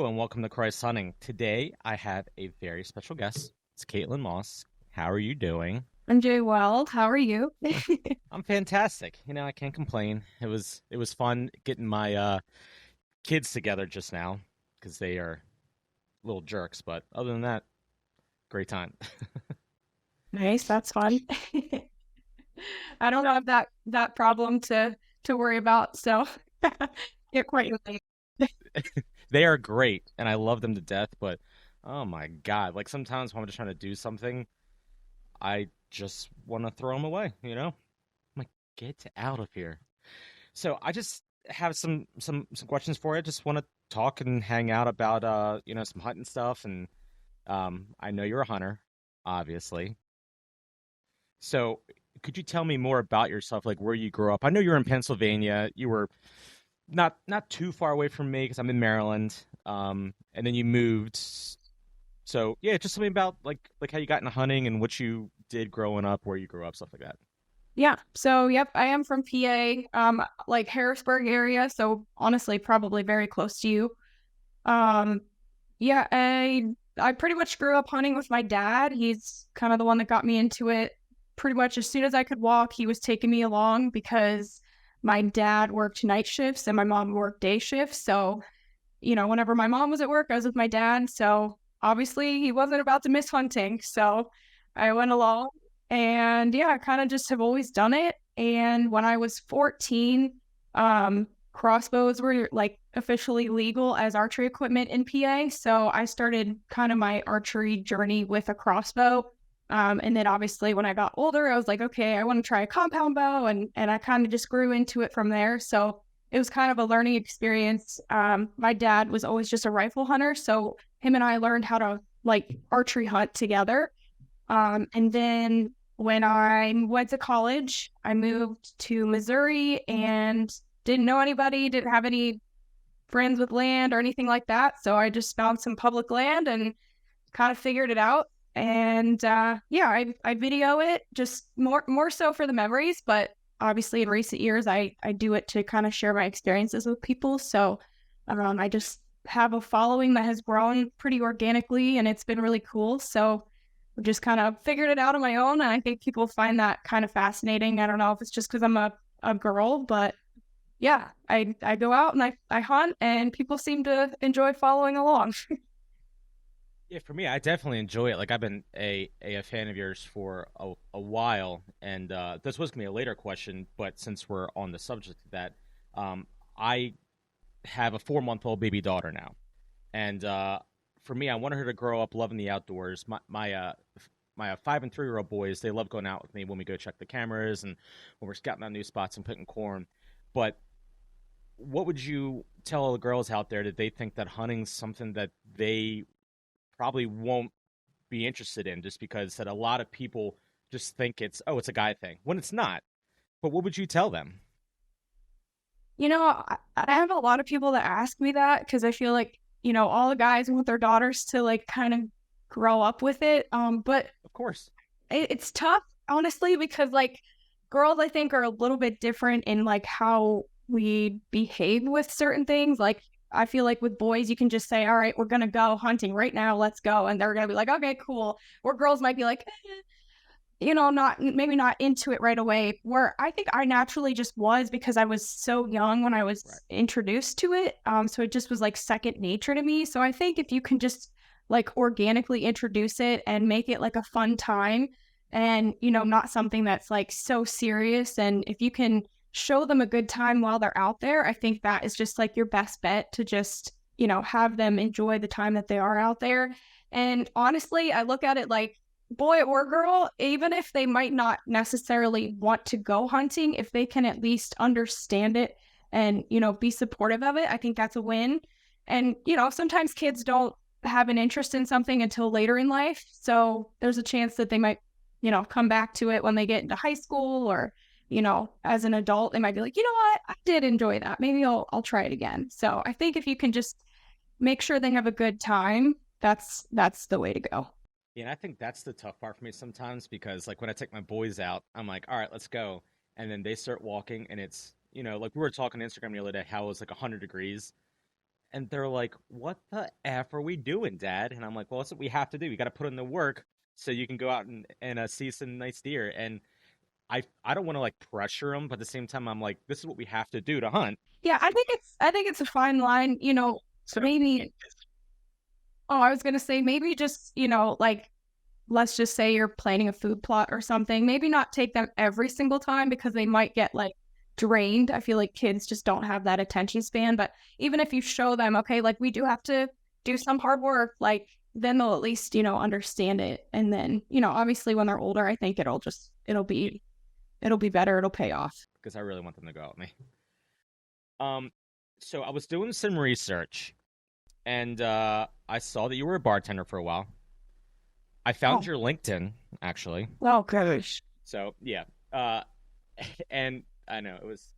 and welcome to Christ Hunting. Today, I have a very special guest. It's Kaitlyn Moss. How are you doing? I'm doing well. How are you? I'm fantastic. I can't complain. It was fun getting my kids together just now because they are little jerks. But other than that, great time. Nice, that's fun. I don't have that problem to worry about, so can't quite relate. They are great, and I love them to death. But oh my god, like sometimes when I'm just trying to do something, I just want to throw them away. I'm like, get out of here. So I just have some questions for you. Just want to talk and hang out about some hunting stuff, and I know you're a hunter, obviously. So could you tell me more about yourself, like where you grew up? I know you're in Pennsylvania. You were not too far away from me because I'm in Maryland. And then you moved. So yeah, just something about like how you got into hunting and what you did growing up, where you grew up, stuff like that. Yeah. So, yep, I am from PA, like Harrisburg area, so honestly probably very close to you. Um, yeah, I pretty much grew up hunting with my dad. He's kind of the one that got me into it. Pretty much as soon as I could walk, he was taking me along because my dad worked night shifts and my mom worked day shifts. So, whenever my mom was at work, I was with my dad. So obviously he wasn't about to miss hunting. So I went along and yeah, I kind of just have always done it. And when I was 14, crossbows were like officially legal as archery equipment in PA. So I started kind of my archery journey with a crossbow. And then obviously when I got older, I was like, okay, I want to try a compound bow. And I kind of just grew into it from there. So it was kind of a learning experience. My dad was always just a rifle hunter. So him and I learned how to like archery hunt together. And then when I went to college, I moved to Missouri and didn't know anybody, didn't have any friends with land or anything like that. So I just found some public land and kind of figured it out. And yeah, I video it just more so for the memories, but obviously in recent years I do it to kind of share my experiences with people. So I just have a following that has grown pretty organically and it's been really cool. So I've just kind of figured it out on my own, and I think people find that kind of fascinating. I don't know if it's just because I'm a girl, but yeah, I go out and I hunt and people seem to enjoy following along. Yeah, for me, I definitely enjoy it. Like I've been a fan of yours for a while, and this was gonna be a later question, but since we're on the subject of that, I have a 4-month-old baby daughter now, and for me, I wanted her to grow up loving the outdoors. My 5 and 3-year-old boys, they love going out with me when we go check the cameras and when we're scouting out new spots and picking corn. But what would you tell all the girls out there that they think that hunting's something that they probably won't be interested in just because that a lot of people just think it's a guy thing when it's not. But what would you tell them? I have a lot of people that ask me that because I feel like, all the guys want their daughters to like kind of grow up with it. But Of course. it's tough, honestly, because like girls, I think, are a little bit different in like how we behave with certain things. Like, I feel like with boys, you can just say, all right, we're going to go hunting right now. Let's go. And they're going to be like, okay, cool. Or girls might be like, not maybe not into it right away. Where I think I naturally just was because I was so young when I Right. was introduced to it. So it just was like second nature to me. So I think if you can just like organically introduce it and make it like a fun time and, not something that's like so serious. And if you can show them a good time while they're out there, I think that is just like your best bet to just, have them enjoy the time that they are out there. And honestly, I look at it like, boy or girl, even if they might not necessarily want to go hunting, if they can at least understand it and, be supportive of it, I think that's a win. And, sometimes kids don't have an interest in something until later in life. So there's a chance that they might, come back to it when they get into high school or, as an adult, they might be like, you know what, I did enjoy that. Maybe I'll try it again. So I think if you can just make sure they have a good time, that's the way to go. Yeah, and I think that's the tough part for me sometimes because like when I take my boys out, I'm like, all right, let's go. And then they start walking and it's, like we were talking on Instagram the other day, how it was like 100 degrees. And they're like, "What the f are we doing, Dad?" And I'm like, "Well, that's what we have to do. We got to put in the work so you can go out and see some nice deer." And I don't want to like pressure them, but at the same time, I'm like, "This is what we have to do to hunt." Yeah, I think it's a fine line, so maybe I was gonna say maybe just, like let's just say you're planning a food plot or something, maybe not take them every single time because they might get like drained. I feel like kids just don't have that attention span. But even if you show them, okay, like we do have to do some hard work, like then they'll at least, understand it. And then, obviously when they're older, I think it'll be better. It'll pay off. Because I really want them to go out with me. Um, so I was doing some research, and I saw that you were a bartender for a while. I found Oh, your LinkedIn actually. well, gosh. So yeah, uh, and I know it was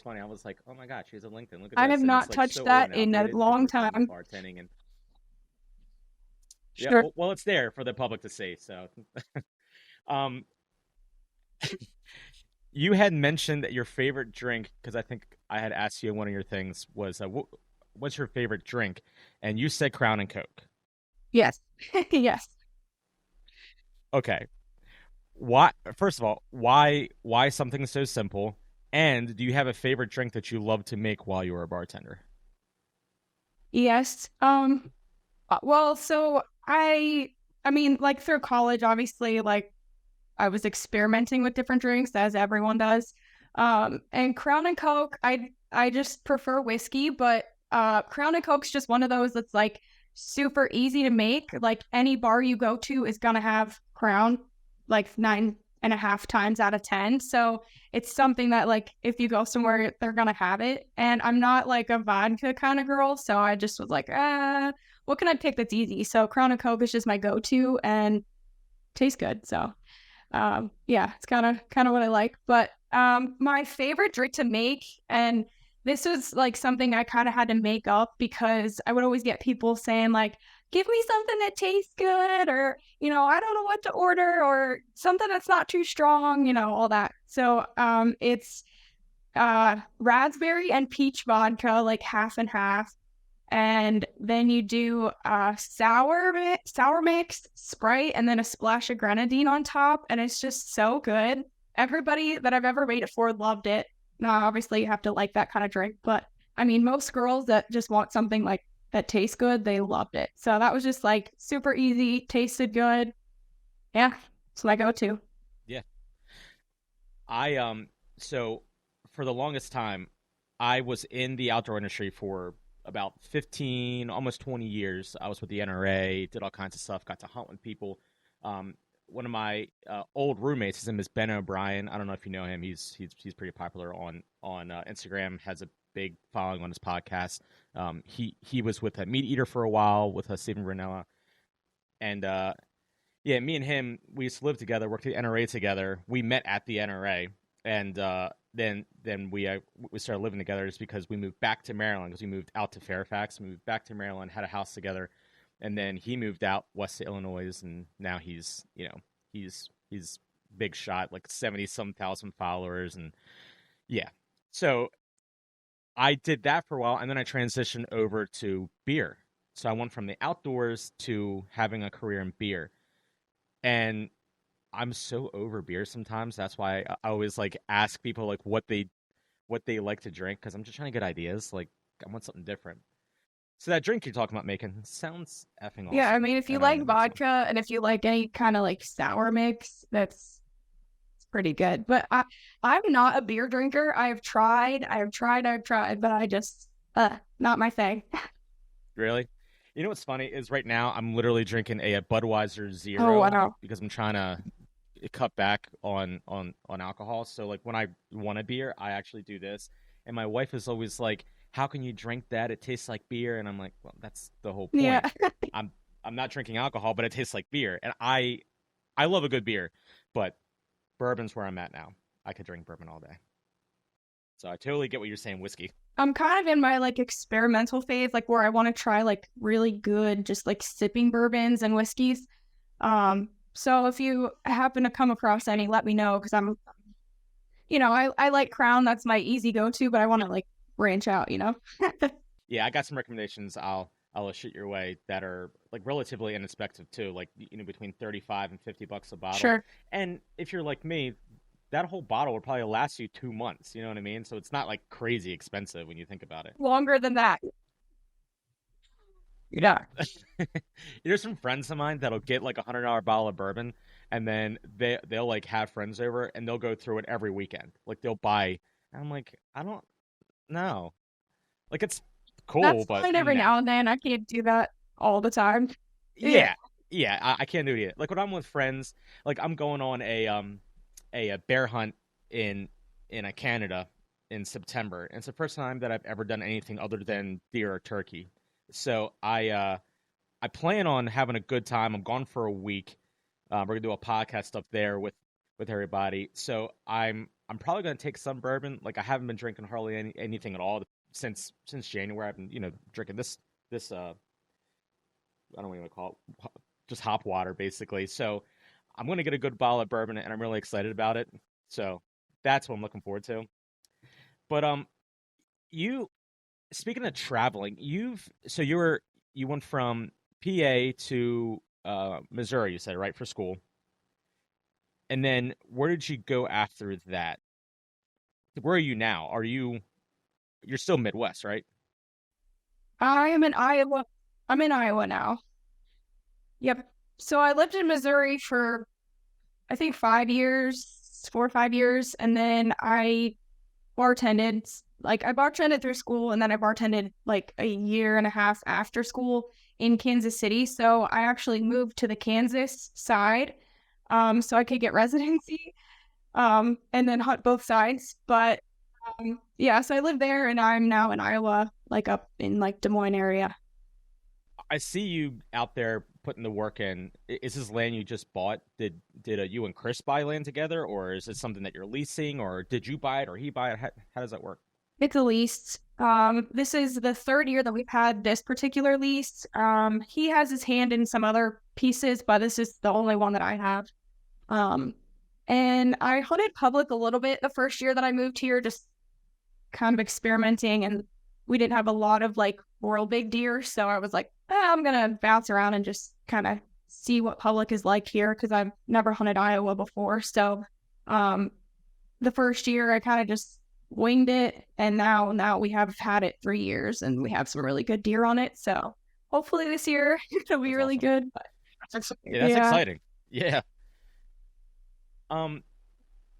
funny. I was like, oh my god, she's a LinkedIn. Look at I have this, and it's not like touched so old that and in a outdated because long we're talking about time. bartending and yeah. Sure. Well, it's there for the public to see. So, um, you had mentioned that your favorite drink because I think I had asked you one of your things was what's your favorite drink, and you said Crown and Coke. Yes. Yes. Okay, why? First of all, why something so simple? And do you have a favorite drink that you love to make while you were a bartender? Yes. Well, so I mean, like through college, obviously, like I was experimenting with different drinks as everyone does. And Crown and Coke, I just prefer whiskey, but Crown and Coke's just one of those that's like super easy to make. Like any bar you go to is gonna have Crown, like 9.5 times out of 10. So it's something that like if you go somewhere, they're gonna have it. And I'm not like a vodka kind of girl, so I just was like, what can I pick that's easy? So Crown and Coke is just my go-to and tastes good. So yeah, it's kind of what I like. But my favorite drink to make, and this was like something I kind of had to make up because I would always get people saying like, "Give me something that tastes good," or I don't know what to order, or something that's not too strong, all that. So it's raspberry and peach vodka, like half and half, and then you do sour mix, Sprite, and then a splash of grenadine on top, and it's just so good. Everybody that I've ever made it for loved it. Now, obviously, you have to like that kind of drink, but I mean, most girls that just want something like that tastes good, they loved it. So that was just like super easy, tasted good. Yeah, it's my go-to. Yeah, I so for the longest time, I was in the outdoor industry for about 15, almost 20 years. I was with the NRA, did all kinds of stuff, got to hunt with people. One of my old roommates, his name is Ben O'Brien. I don't know if you know him. He's pretty popular on Instagram. Has a big following on his podcast. He was with a Meat Eater for a while with Stephen Ranella, and yeah, me and him, we used to live together, worked at the NRA together. We met at the NRA, and then we started living together just because we moved back to Maryland because we moved out to Fairfax. We moved back to Maryland, had a house together, and then he moved out west to Illinois, and now he's big shot, like 70 some thousand followers, and yeah. So I did that for a while, and then I transitioned over to beer. So I went from the outdoors to having a career in beer, and I'm so over beer sometimes. That's why I always like ask people like what they like to drink because I'm just trying to get ideas. Like I want something different. So that drink you're talking about making sounds effing Yeah, I awesome, mean, if you and I want like to make some. vodka and if you like any kind of like sour mix, that's it's pretty good. But I'm not a beer drinker. I've tried, but I just not my thing. Really? You know what's funny is right now I'm literally drinking a Budweiser Oh Zero wow. because I'm trying to cut back on alcohol. So like when I want a beer, I actually do this. And my wife is always like, "How can you drink that? It tastes like beer." And I'm like, "Well, that's the whole point. Yeah. I'm I'm not drinking alcohol, but it tastes like beer." And I love a good beer, but bourbon's where I'm at now. I could drink bourbon all day. So I totally get what you're saying, whiskey. I'm kind of in my like experimental phase, like where I want to try like really good, just like sipping bourbons and whiskeys. So if you happen to come across any, let me know because I like Crown. That's my easy go-to, but I want to like branch out. Yeah, I got some recommendations. I'll shoot your way that are like relatively inexpensive too, like between 35 and $50 a bottle. Sure. And if you're like me, that whole bottle would probably last you 2 months. You know what I mean? So it's not like crazy expensive when you think about it. Longer than that. Yeah. There's some friends of mine that'll get like $100 bottle of bourbon, and then they'll like have friends over and they'll go through it every weekend. Like they'll buy. And I'm like, I don't know. Like it's cool, That's but fine every no. now and then. I can't do that all the time. Yeah. Yeah, yeah, I can't do it yet. Like when I'm with friends, like I'm going on a bear hunt in Canada in September. And it's the first time that I've ever done anything other than deer or turkey. So I plan on having a good time. I'm gone for a week. We're gonna do a podcast up there with everybody. So I'm probably gonna take some bourbon. Like I haven't been drinking hardly anything at all since January. I've been drinking this I don't even call it just hop water basically. So I'm gonna get a good bottle of bourbon and I'm really excited about it. So that's what I'm looking forward to. But you speaking of traveling, you went from PA to Missouri, you said, right, for school. And then where did you go after that? Where are you now? You're still Midwest, right? I am in Iowa. I'm in Iowa now. Yep. So I lived in Missouri for I think 5 years, 4 or 5 years, and then I bartended. Like I bartended through school, and then I bartended like a year and a half after school in Kansas City. So I actually moved to the Kansas side, so I could get residency, and then hunt both sides. But yeah, so I live there, and I'm now in Iowa, like up in like Des Moines area. I see you out there putting the work in. Is this land you just bought? Did you and Chris buy land together, or is it something that you're leasing, or did you buy it, or he buy it? How does that work? It's a lease. This is the third year that we've had this particular lease. He has his hand in some other pieces, but this is the only one that I have. Um, and I hunted public a little bit the first year that I moved here, just kind of experimenting. And we didn't have a lot of like real big deer. So I was like, I'm going to bounce around and just kind of see what public is like here because I've never hunted Iowa before. So um, the first year I kind of just winged it. And now we have had it 3 years and we have some really good deer on it. So hopefully this year it'll be That's really awesome. good. Yeah, that's Yeah. exciting. Yeah. Um,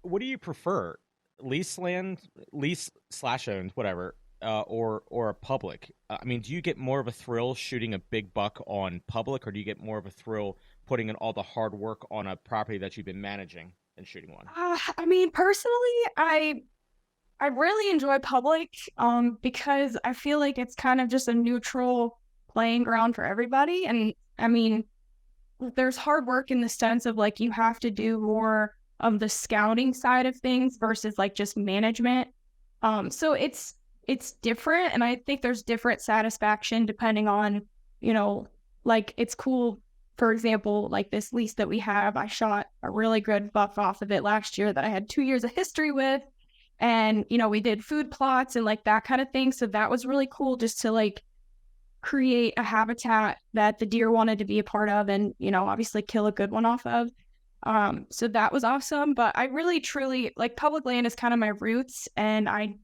what do you prefer? Lease land, lease slash owned, whatever, or a public? I mean, do you get more of a thrill shooting a big buck on public, or do you get more of a thrill putting in all the hard work on a property that you've been managing and shooting one? I mean, personally, I really enjoy public because I feel like it's kind of just a neutral playing ground for everybody. And I mean, there's hard work in the sense of like you have to do more of the scouting side of things versus like just management. So it's different, and I think there's different satisfaction depending on, you know, like it's cool. For example, like this lease that we have, I shot a really good buck off of it last year that I had 2 years of history with, and we did food plots and like that kind of thing. So that was really cool just to like create a habitat that the deer wanted to be a part of and obviously kill a good one off of. So that was awesome. But I really truly like public land is kind of my roots, and I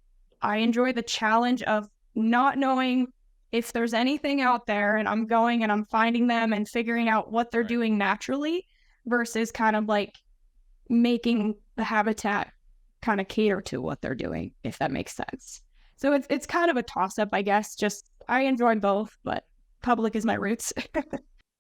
enjoy the challenge of not knowing if there's anything out there, and I'm going and I'm finding them and figuring out what they're Right. doing naturally versus kind of like making the habitat kind of cater to what they're doing, if that makes sense. So it's kind of a toss up, I guess. Just I enjoy both, but public is my roots.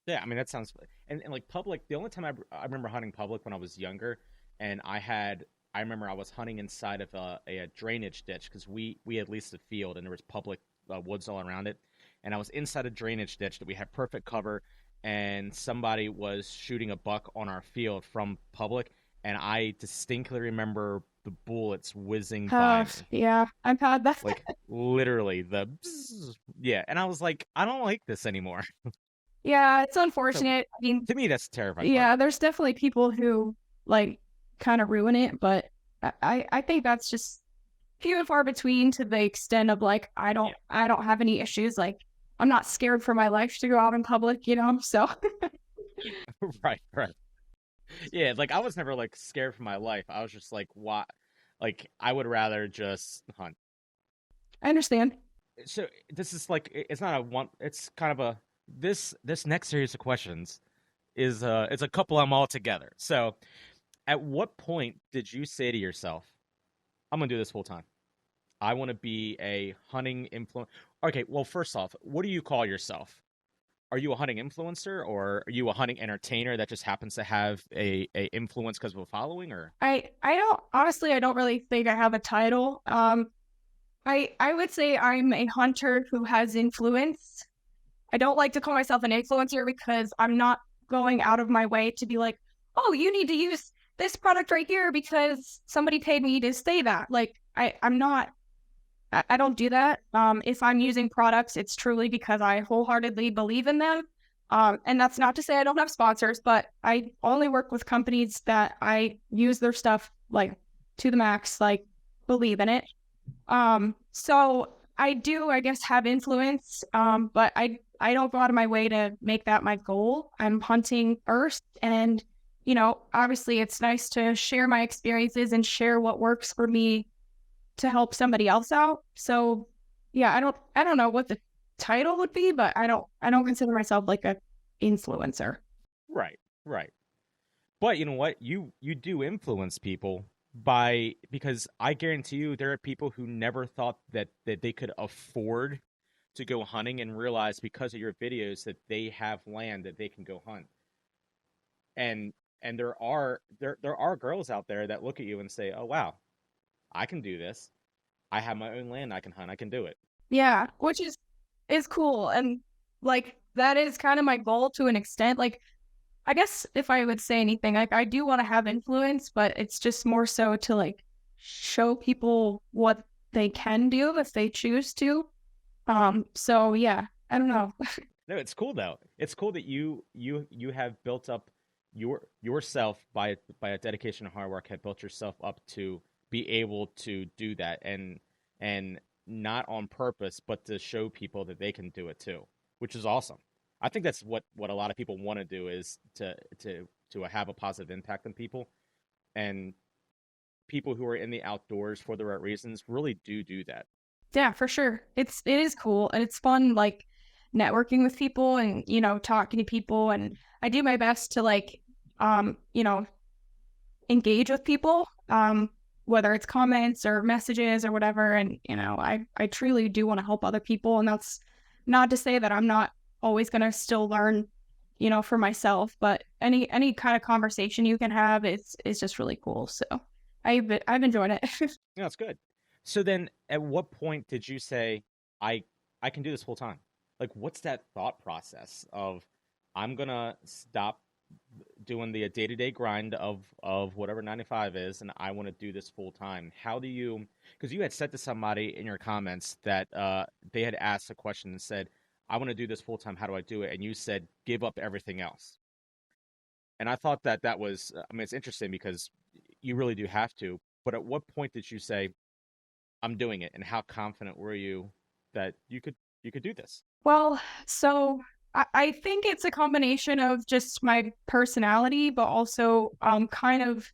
Yeah, I mean that sounds and like public. The only time I remember hunting public when I was younger, and I remember I was hunting inside of a drainage ditch because we had leased a field and there was public woods all around it, and I was inside a drainage ditch that we had perfect cover, and somebody was shooting a buck on our field from public, and I distinctly remember the bullets whizzing by me. Yeah, I've had that. Like literally yeah, and I was like, I don't like this anymore. Yeah, it's So unfortunate. I mean, to me, that's the terrifying part. yeah, there's definitely people who like kind of ruin it, but I think that's just few and far between to the extent of like Yeah. I don't have any issues. Like I'm not scared for my life to go out in public, you know. So Right, right. Yeah, like I was never like scared for my life. I was just like, why? Like I would rather just hunt. I understand. So this is like it's not a one. It's kind of a this next series of questions is it's a couple of them all together. So at what point did you say to yourself, I'm gonna do this full time? I want to be a hunting influencer. Okay, well, first off, what do you call yourself? Are you a hunting influencer or are you a hunting entertainer that just happens to have a influence because of a following? Or I don't honestly I don't really think I have a title. I would say I'm a hunter who has influence. I don't like to call myself an influencer because I'm not going out of my way to be like, oh, you need to use this product right here because somebody paid me to say that. Like I'm not I don't do that. If I'm using products, it's truly because I wholeheartedly believe in them. And that's not to say I don't have sponsors, but I only work with companies that I use their stuff like to the max, like believe in it. So I do, I guess, have influence, but I don't go out of my way to make that my goal. I'm hunting first, and you know, obviously, it's nice to share my experiences and share what works for me to help somebody else out. So, yeah, I don't know what the title would be, but I don't consider myself like a influencer. right, right. But you know what? You do influence people by because I guarantee you there are people who never thought that they could afford to go hunting and realize because of your videos that they have land that they can go hunt. And there are girls out there that look at you and say, "Oh wow, I can do this. I have my own land I can hunt. I can do it." Yeah, which is cool, and like that is kind of my goal to an extent. Like I guess if I would say anything, like I do want to have influence, but it's just more so to like show people what they can do if they choose to. So yeah, I don't know. No, it's cool though. It's cool that you have built up yourself by a dedication and hard work have built yourself up to be able to do that and not on purpose, but to show people that they can do it too, which is awesome. I think that's what a lot of people want to do is to have a positive impact on people, and people who are in the outdoors for the right reasons really do that. Yeah, for sure. It is cool and it's fun like networking with people and you know talking to people and I do my best to like you know engage with people whether it's comments or messages or whatever and you know I truly do want to help other people and that's not to say that I'm not always going to still learn you know for myself but any kind of conversation you can have is just really cool so I've enjoyed it. Yeah, that's good. So then, at what point did you say, "I I can do this full time"? Like, what's that thought process of, "I'm gonna stop doing the day to day grind of whatever 9 to 5 is, and I want to do this full time"? How do you? Because you had said to somebody in your comments that they had asked a question and said, "I want to do this full time. How do I do it?" And you said, "Give up everything else." And I thought that that was, I mean, it's interesting because you really do have to. But at what point did you say, I'm doing it, and how confident were you that you could do this? Well, so I think it's a combination of just my personality, but also kind of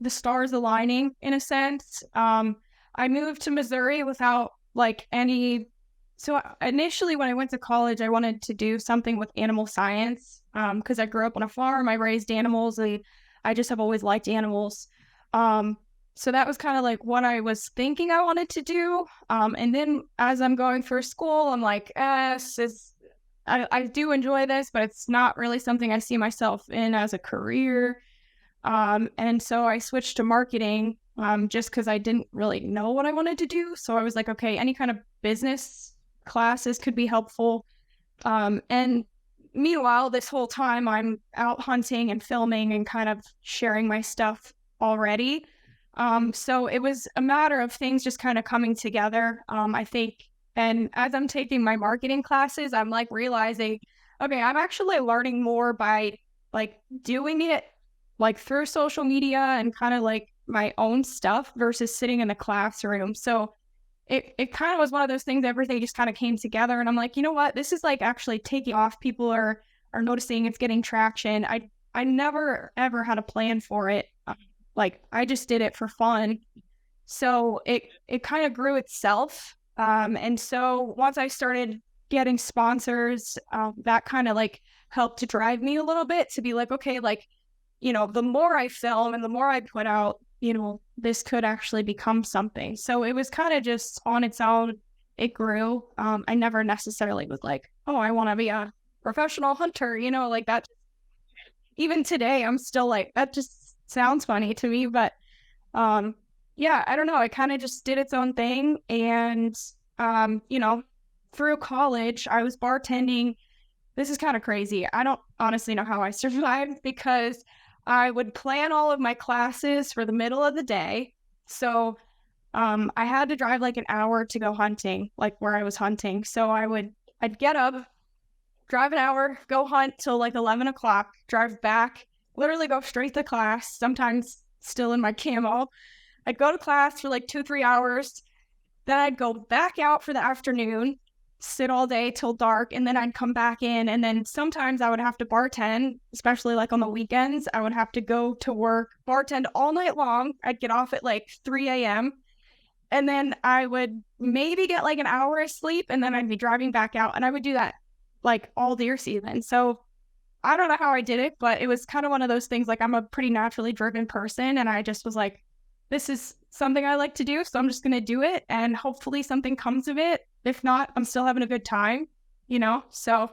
the stars aligning in a sense. I moved to Missouri without like any. So initially, when I went to college, I wanted to do something with animal science because I grew up on a farm. I raised animals. And I just have always liked animals. Um, so that was kind of like what I was thinking I wanted to do. And then as I'm going through school, I'm like, I do enjoy this, but it's not really something I see myself in as a career. And so I switched to marketing just because I didn't really know what I wanted to do. So I was like, okay, any kind of business classes could be helpful. And meanwhile, this whole time I'm out hunting and filming and kind of sharing my stuff already. So it was a matter of things just kind of coming together. I think, and as I'm taking my marketing classes, I'm like realizing, okay, I'm actually learning more by like doing it like through social media and kind of like my own stuff versus sitting in the classroom. So it kind of was one of those things, everything just kind of came together. And I'm like, you know what? This is like actually taking off. People are noticing, it's getting traction. I never ever had a plan for it. Like I just did it for fun. So it kind of grew itself. And so once I started getting sponsors, that kind of like helped to drive me a little bit to be like, okay, like, the more I film and the more I put out, this could actually become something. So it was kind of just on its own. It grew. I never necessarily was like, oh, I want to be a professional hunter, like that. Even today, I'm still like, that just sounds funny to me, but yeah, I don't know. It kind of just did its own thing. And, through college, I was bartending. This is kind of crazy. I don't honestly know how I survived because I would plan all of my classes for the middle of the day. So I had to drive like an hour to go hunting, like where I was hunting. So I'd get up, drive an hour, go hunt till like 11 o'clock, drive back, literally go straight to class, sometimes still in my camo. I'd go to class for like 2, 3 hours. Then I'd go back out for the afternoon, sit all day till dark, and then I'd come back in. And then sometimes I would have to bartend, especially like on the weekends. I would have to go to work, bartend all night long. I'd get off at like 3 a.m. And then I would maybe get like an hour of sleep, and then I'd be driving back out. And I would do that like all deer season. So I don't know how I did it, but it was kind of one of those things. Like I'm a pretty naturally driven person, and I just was like, this is something I like to do, so I'm just going to do it, and hopefully something comes of it. If not, I'm still having a good time, So,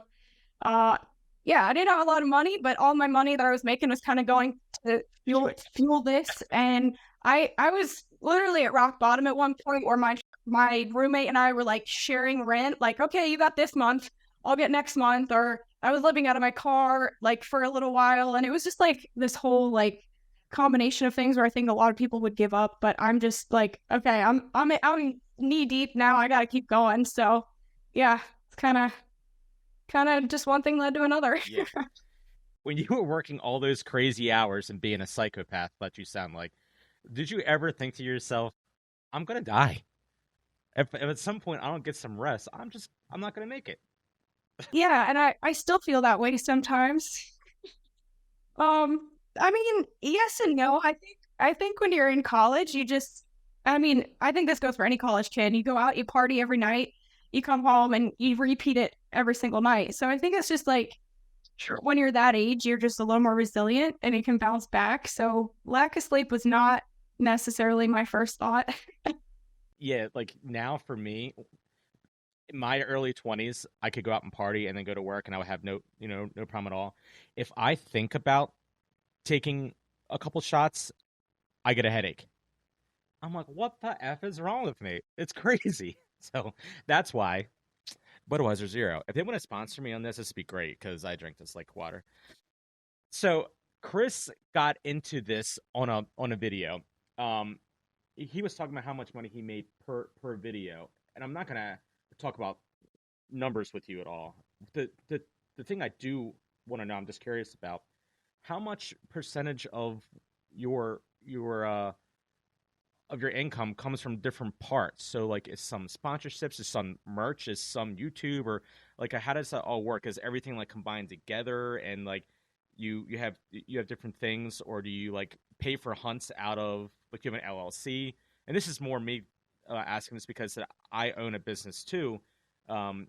uh, yeah, I didn't have a lot of money, but all my money that I was making was kind of going to fuel this, and I was literally at rock bottom at one point where my roommate and I were like sharing rent, like, okay, you got this month, I'll get next month, or I was living out of my car like for a little while, and it was just like this whole like combination of things where I think a lot of people would give up, but I'm just like, okay, I'm knee deep now. I gotta keep going. So yeah, it's kind of just one thing led to another. Yeah. When you were working all those crazy hours and being a psychopath, that you sound like, did you ever think to yourself, I'm gonna die? If at some point I don't get some rest, I'm not gonna make it. Yeah, and I still feel that way sometimes. I mean, yes and no. I think when you're in college, I mean, I think this goes for any college kid. You go out, you party every night, you come home and you repeat it every single night. So I think it's just like, sure, when you're that age, you're just a little more resilient and you can bounce back. So lack of sleep was not necessarily my first thought. Yeah, like now for me, in my early 20s, I could go out and party and then go to work and I would have no problem at all. If I think about taking a couple shots, I get a headache. I'm like, what the F is wrong with me? It's crazy. So that's why Budweiser Zero. If they want to sponsor me on this would be great because I drink this like water. So Chris got into this on a video. Um, he was talking about how much money he made per video, and I'm not gonna talk about numbers with you at all. The thing I do want to know, I'm just curious about how much percentage your of your income comes from different parts. So like is some sponsorships, is some merch, is some YouTube, or like how does that all work? Is everything like combined together and like you have different things, or do you like pay for hunts out of like you have an LLC? And this is more me asking this because I own a business too, um,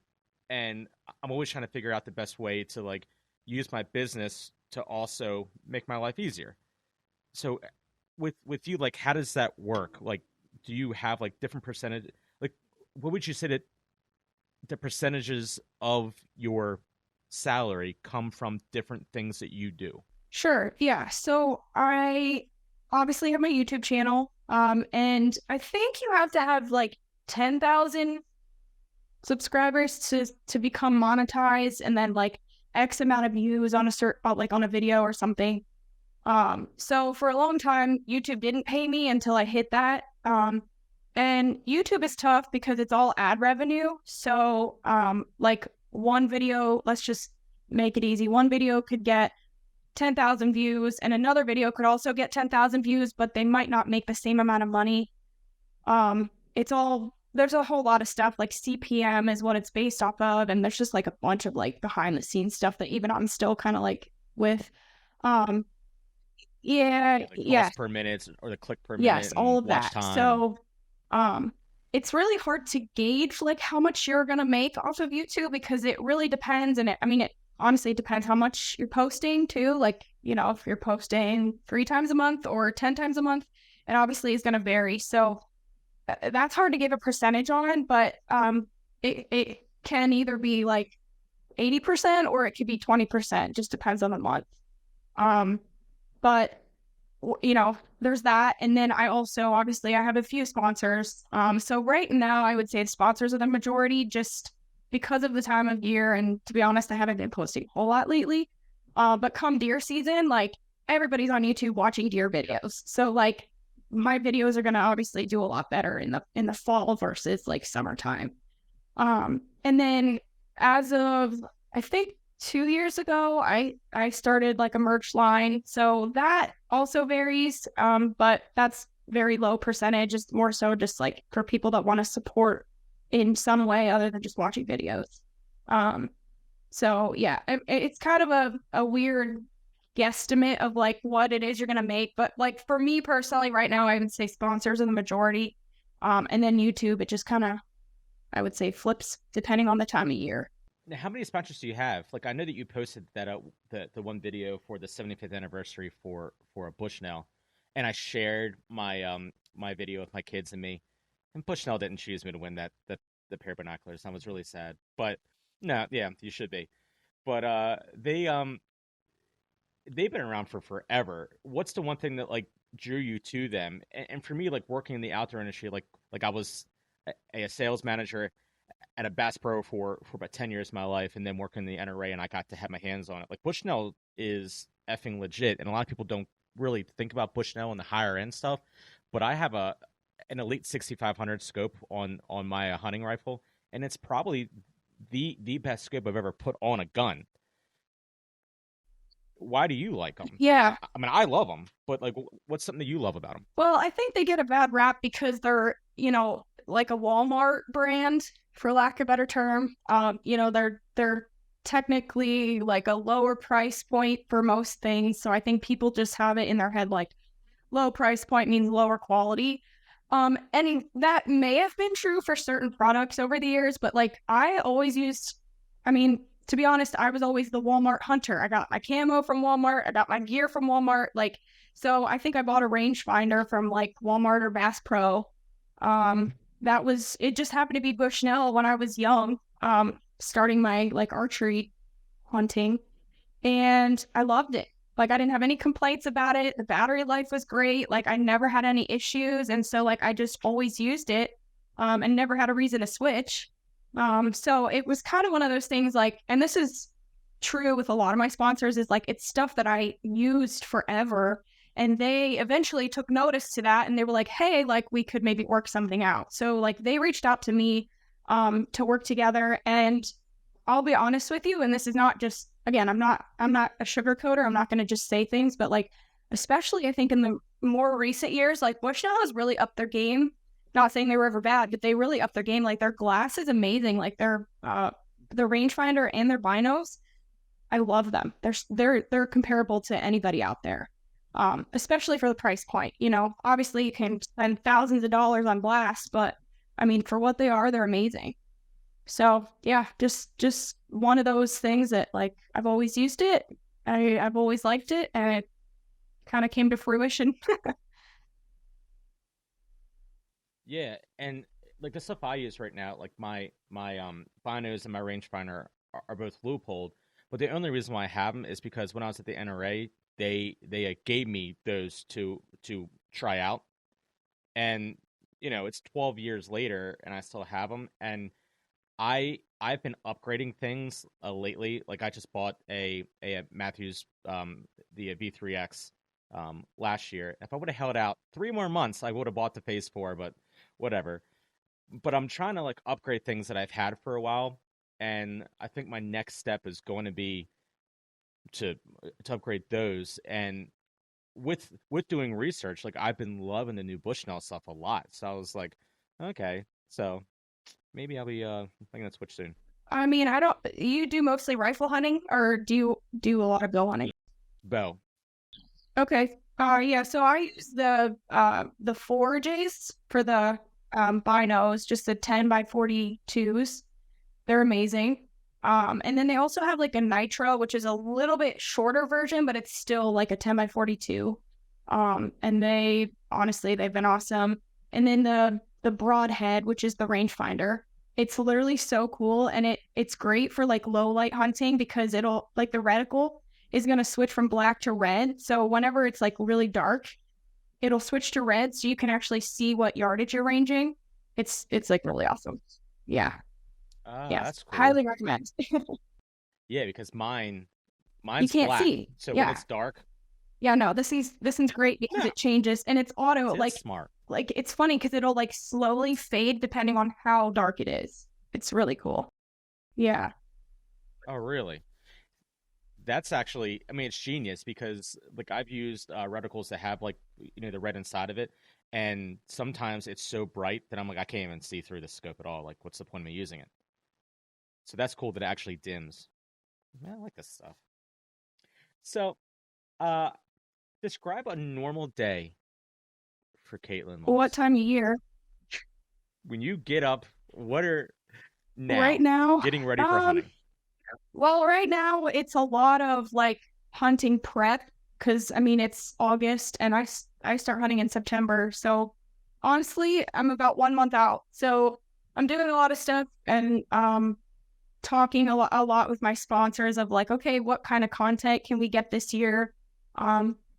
and I'm always trying to figure out the best way to like use my business to also make my life easier. So with you, like how does that work? Like do you have like different percentage, like what would you say that the percentages of your salary come from different things that you do? Sure. Yeah. So I obviously have my YouTube channel. And I think you have to have like 10,000 subscribers to become monetized, and then like X amount of views on a certain, like on a video or something. So for a long time, YouTube didn't pay me until I hit that. And YouTube is tough because it's all ad revenue. So like one video, let's just make it easy. One video could get 10,000 views, and another video could also get 10,000 views, but they might not make the same amount of money. It's all there's a whole lot of stuff like CPM is what it's based off of, and there's just like a bunch of like behind the scenes stuff that even I'm still kind of like with. Um, yeah, Yeah, the cost yes, per minute or the click per yes, minute all and of watch that. time. So, um, it's really hard to gauge like how much you're gonna make off of YouTube because it really depends, and I mean, it honestly depends how much you're posting too. Like, if you're posting 3 times a month or 10 times a month, it obviously is gonna vary. So that's hard to give a percentage on, but it can either be like 80% or it could be 20%. Just depends on the month. Um, but there's that. And then I also, obviously, I have a few sponsors. So right now, I would say the sponsors are the majority just because of the time of year. And to be honest, I haven't been posting a whole lot lately. But come deer season, like everybody's on YouTube watching deer videos. So like my videos are going to obviously do a lot better in the fall versus like summertime. And then as of I think 2 years ago, I started like a merch line. So that also varies. But that's very low percentage. It's more so just like for people that want to support in some way other than just watching videos. Um, so yeah, it's kind of a weird guesstimate of like what it is you're gonna make. But like for me personally, right now, I would say sponsors are the majority. And then YouTube, it just kind of I would say flips depending on the time of year. Now, how many sponsors do you have? Like, I know that you posted that the one video for the 75th anniversary for a Bushnell, and I shared my video with my kids and me, and Bushnell didn't choose me to win the pair of binoculars. I was really sad, but no, yeah, you should be. But they've been around for forever. What's the one thing that like drew you to them? And for me, like working in the outdoor industry, like I was a sales manager at a Bass Pro for about 10 years of my life, and then working in the NRA, and I got to have my hands on it. Like Bushnell is effing legit, and a lot of people don't really think about Bushnell and the higher end stuff. But I have an Elite 6500 scope on my hunting rifle, and it's probably the best scope I've ever put on a gun. Why do you like them? Yeah. I mean, I love them, but like, what's something that you love about them? Well, I think they get a bad rap because they're, like a Walmart brand, for lack of a better term. They're technically like a lower price point for most things. So I think people just have it in their head like low price point means lower quality. And that may have been true for certain products over the years, but like I mean, to be honest, I was always the Walmart hunter. I got my camo from Walmart. I got my gear from Walmart. Like, so I think I bought a rangefinder from like Walmart or Bass Pro. It just happened to be Bushnell when I was young, starting my like archery hunting, and I loved it. Like I didn't have any complaints about it. The battery life was great. Like I never had any issues, and so like I just always used it, and never had a reason to switch. So it was kind of one of those things like, and this is true with a lot of my sponsors, is like it's stuff that I used forever, and they eventually took notice to that, and they were like, hey, like we could maybe work something out. So like they reached out to me, to work together, and I'll be honest with you, and this is not just again, I'm not a sugarcoater. I'm not going to just say things, but like especially I think in the more recent years, like Bushnell has really upped their game. Not saying they were ever bad, but they really upped their game. Like their glass is amazing. Like their rangefinder and their binos, I love them. They're comparable to anybody out there. Especially for the price point. Obviously you can spend thousands of dollars on glass, but I mean for what they are, they're amazing. So yeah, just one of those things that like I've always used it. I've always liked it, and it kind of came to fruition. Yeah, and like the stuff I use right now, like my binos and my rangefinder are both Leupold, but the only reason why I have them is because when I was at the NRA, they gave me those to try out, and it's 12 years later, and I still have them, and I've been upgrading things lately. Like I just bought a Matthews the V3X last year. If I would have held out 3 more months, I would have bought the Phase 4, but whatever. But I'm trying to like upgrade things that I've had for a while, and I think my next step is going to be to upgrade those. And with doing research, like I've been loving the new Bushnell stuff a lot. So I was like, okay, so maybe I'll be thinking to switch soon. I mean, I don't. You do mostly rifle hunting, or do you do a lot of bow hunting? Bow. Okay. Yeah. So I use the forages for the binos, just the 10 by 42s. They're amazing. And then they also have like a nitro, which is a little bit shorter version, but it's still like a 10 by 42. And they honestly they've been awesome. And then the broadhead, which is the rangefinder, it's literally so cool, and it's great for like low light hunting because it'll like the reticle is gonna switch from black to red. So whenever it's like really dark, it'll switch to red, so you can actually see what yardage you're ranging. It's like really awesome. Yeah. Ah, Yes. that's cool. Highly recommend. Yeah, because You mine's can't black. see. So when Yeah. it's dark, Yeah, no, this one's great because no, it changes and it's auto it's smart. like it's funny because it'll like slowly fade depending on how dark it is. It's really cool. Yeah. Oh, really? That's actually, I mean, it's genius because like I've used reticles that have like the red inside of it, and sometimes it's so bright that I'm like I can't even see through the scope at all. Like, what's the point of me using it? So that's cool that it actually dims. Man, I like this stuff. So, uh, describe a normal day for Kaitlyn What Moss. time of year? When you get up, what are Right now now, getting ready for um hunting? well, right now it's a lot of like hunting prep because I mean it's August and I start hunting in September. So honestly, I'm about 1 month out. So I'm doing a lot of stuff and talking a lot with my sponsors of like, okay, what kind of content can we get this year?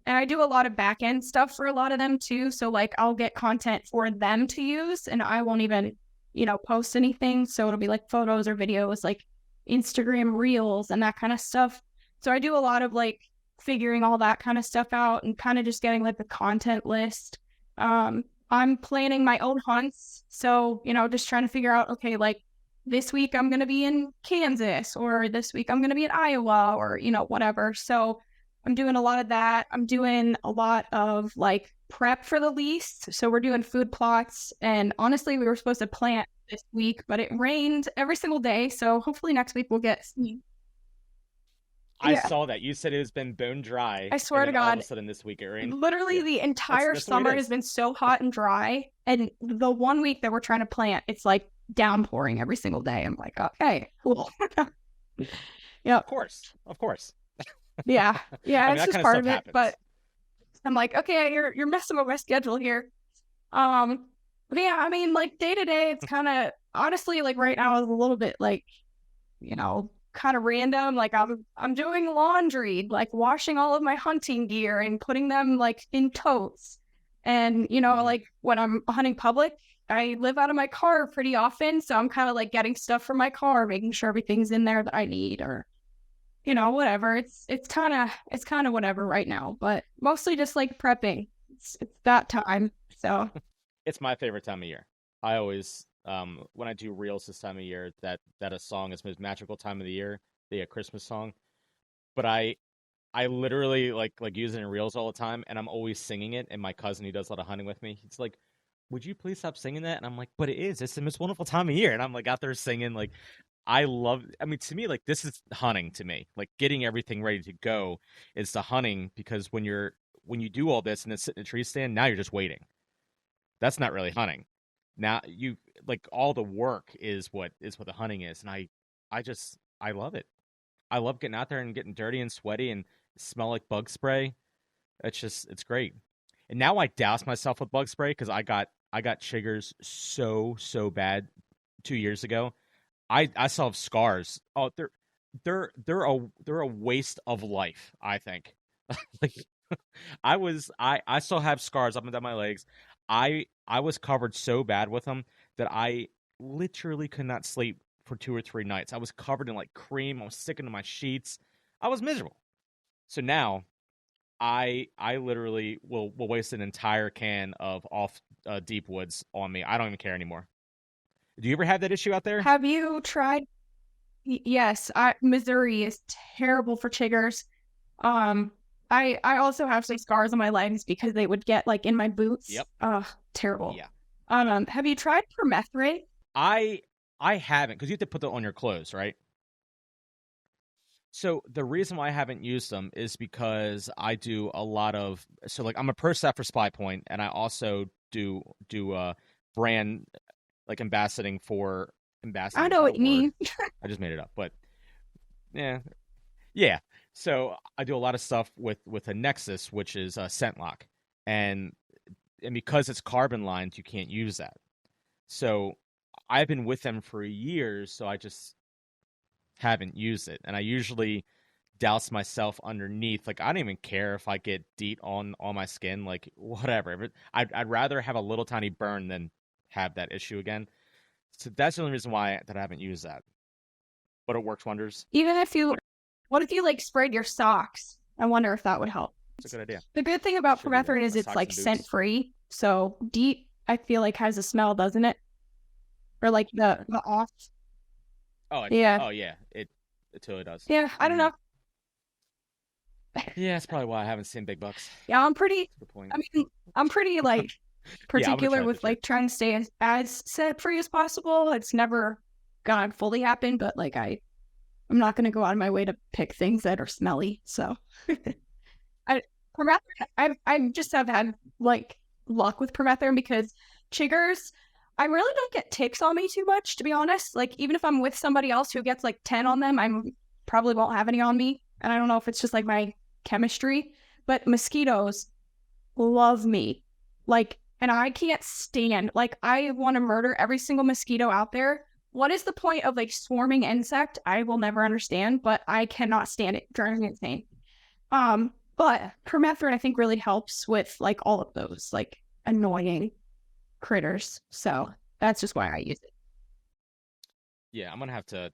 And I do a lot of back end stuff for a lot of them too. So like I'll get content for them to use and I won't even, post anything. So it'll be like photos or videos, like Instagram reels and that kind of stuff. So I do a lot of like figuring all that kind of stuff out and kind of just getting like the content list. I'm planning my own hunts. So, just trying to figure out, okay, like this week I'm going to be in Kansas or this week I'm going to be in Iowa or, whatever. So I'm doing a lot of that. I'm doing a lot of like prep for the lease. So we're doing food plots. And honestly, we were supposed to plant this week, but it rained every single day. So hopefully next week we'll get some. I Yeah, saw that you said it has been bone dry, I and swear to then all of God, a sudden this week it rained. literally Yeah, the entire that's the way it summer has is. been so hot and dry. And the 1 week that we're trying to plant, it's like downpouring every single day. I'm like, okay, cool. Of Yep. course, of course. Yeah. I Yeah, mean it's that just kind of part stuff of it. But happens. I'm like, okay, you're messing with my schedule here. Um, but yeah, I mean, like day to day, it's kind of honestly like right now is a little bit like, kind of random. Like I'm doing laundry, like washing all of my hunting gear and putting them like in totes. And Hmm. like when I'm hunting public, I live out of my car pretty often, so I'm kind of like getting stuff from my car, making sure everything's in there that I need, or whatever. It's kind of whatever right now, but mostly just like prepping. It's that time. So It's my favorite time of year. I always, when I do reels this time of year, that a song is most magical time of the year, the Christmas song. But I literally like use it in reels all the time, and I'm always singing it. And my cousin, who does a lot of hunting with me, he's like, "Would you please stop singing that?" And I'm like, "But it is. It's the most wonderful time of year." And I'm like out there singing. Like I love. I mean, to me, like this is hunting. To me, like getting everything ready to go is the hunting because when you do all this and then sit in a tree stand, now you're just waiting. That's not really hunting. Now you like all the work is what the hunting is, and I love it. I love getting out there and getting dirty and sweaty and smell like bug spray. It's great. And now I douse myself with bug spray because I got chiggers so bad 2 years ago. I still have scars. Oh, they're a waste of life. I think. Like I still have scars up and down my legs. I was covered so bad with them that I literally could not sleep for 2 or 3 nights. I was covered in like cream. I was sticking to my sheets. I was miserable. So now I literally will waste an entire can of off deep woods on me. I don't even care anymore. Do you ever have that issue out there? have you tried? Yes, Missouri is terrible for chiggers. Um, I also have some scars on my legs because they would get like in my boots. Yep. Terrible. Yeah. Have you tried permethrin? I I haven't because you have to put that on your clothes, right? So the reason why I haven't used them is because I do a lot of like I'm a pro staff for Spy Point, and I also do brand like I ambassading. Is know that a what you word? mean. I just made it up, but yeah, yeah. So I do a lot of stuff with a Nexus, which is a scent lock, and because it's carbon lined, you can't use that. So I've been with them for years, so I just haven't used it, and I usually douse myself underneath. Like I don't even care if I get DEET on my skin, like whatever. I'd rather have a little tiny burn than have that issue again. So that's the only reason why that I haven't used that. But it works wonders. Even if you, what if you like sprayed your socks? I wonder if that would help. It's a good idea. The good thing about Should do that. permethrin is My it's socks like and scent boots. free. So DEET, I feel like has a smell, doesn't it? Or like the off. Yeah, Oh yeah, it totally does. yeah. I don't Hmm. know. Yeah, that's probably why I haven't seen big bucks. Yeah, I'm pretty. That's a good point. I mean, I'm pretty like Yeah, I'm gonna try particular it with this year. like trying to stay as scent free as possible. It's never gonna fully happen, but like I'm not gonna go out of my way to pick things that are smelly. So I permethrin, I just have had like luck with permethrin because chiggers. I really don't get ticks on me too much, to be honest. Like even if I'm with somebody else who gets like 10 on them, I'm probably won't have any on me. And I don't know if it's just like my chemistry, but mosquitoes love me. Like, and I can't stand, like, I want to murder every single mosquito out there. What is the point of like swarming insect? I will never understand, but I cannot stand it. It drives me insane. But permethrin I think really helps with like all of those like annoying critters. So that's just why I use it. Yeah, I'm gonna have to.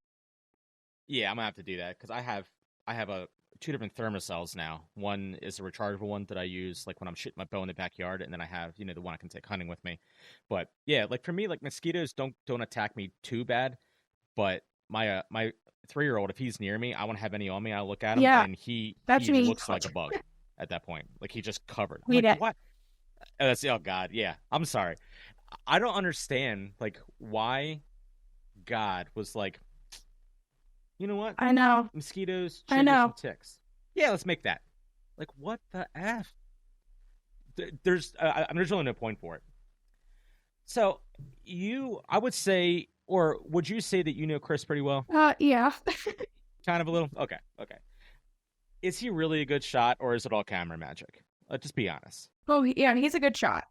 Yeah, I'm gonna have to do that because I have a two different thermocells now. One is a rechargeable one that I use like when I'm shooting my bow in the backyard, and then I have the one I can take hunting with me. But yeah, like for me, like mosquitoes don't attack me too bad. But my 3-year old, if he's near me, I won't have any on me. I look at him Yeah, and he that's he me. looks like a bug at that point. Like he just covered. I'm Hate like, it. what? Oh, that's oh God, yeah. I'm sorry. I don't understand like why God was like, you know what? I know. Mosquitoes, I chiggers, know. and ticks. Yeah, let's make that. Like, what the f? There's really no point for it. So I would say, or would you say that you know Chris pretty well? Yeah. Kind of a little. Okay, okay. Is he really a good shot, or is it all camera magic? Let's just be honest. Oh, yeah, he's a good shot.